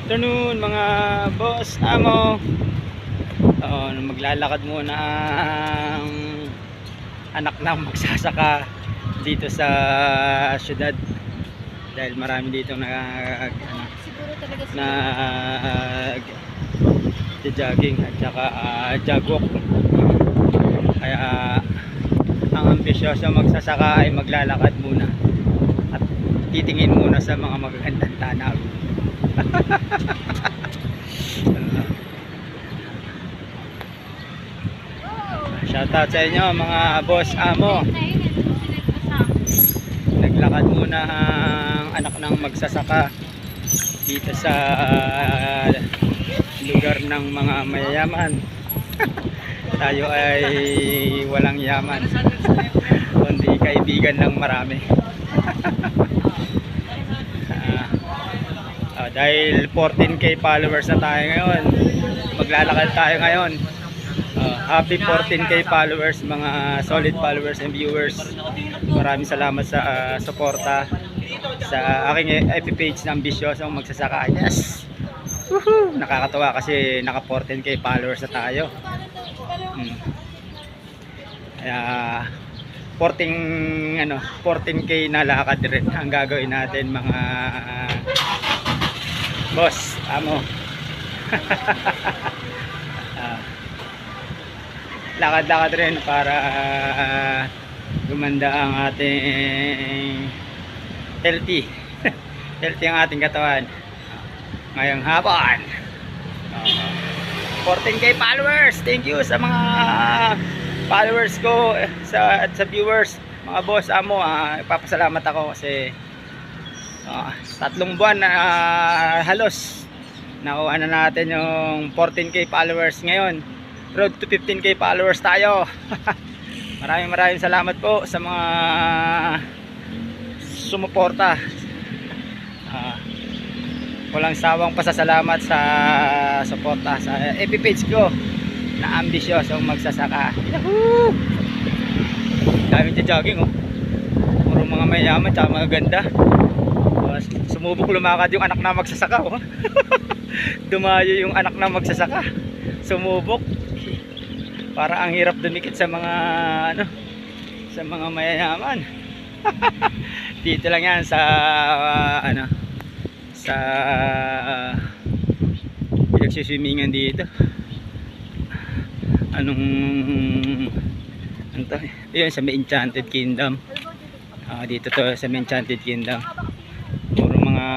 Afternoon mga boss amo. Maglalakad muna ang anak ng magsasaka dito sa syudad dahil marami dito nag jogging at saka jogwalk. Kaya ang ambisyoso magsasaka ay maglalakad muna at titingin muna sa mga magagandang tanaw. Shoutout sa inyo mga boss amo. Naglakad muna ang anak ng magsasaka dito sa lugar ng mga mayayaman. Tayo ay walang yaman, kundi kaibigan ng marami. Dahil 14k followers na tayo ngayon, maglalakad tayo ngayon. Happy 14k followers, mga solid followers and viewers. Maraming salamat sa suporta sa aking FB page na Ambisyosong Magsasaka. Yes! Woohoo! Nakakatawa kasi naka 14k followers na tayo. Kaya 14k na lakad rin ang gagawin natin mga boss amo. Lakad-lakad rin para gumanda ang ating healthy healthy ang ating katawan ngayong hapon. 14k followers, thank you sa mga followers ko at sa viewers mga boss amo. Ipapasalamat ako kasi 3 buwan na halos nakuha na natin yung 14k followers. Ngayon road to 15k followers tayo. maraming salamat po sa mga sumuporta. Walang sawang pasasalamat sa suporta sa FB page ko na Ambisyosong Magsasaka. Yahoo! Daming jogging puro mga mayaman tsaka magaganda. Sumubok lumakad yung anak na magsasaka Dumayo yung anak na magsasaka, sumubok. Para ang hirap dumikit sa mga sa mga mayayaman. Dito lang yan sa sa pinagsiswimingan dito. Yun sa may Enchanted Kingdom. Dito to sa may Enchanted Kingdom. Puro mga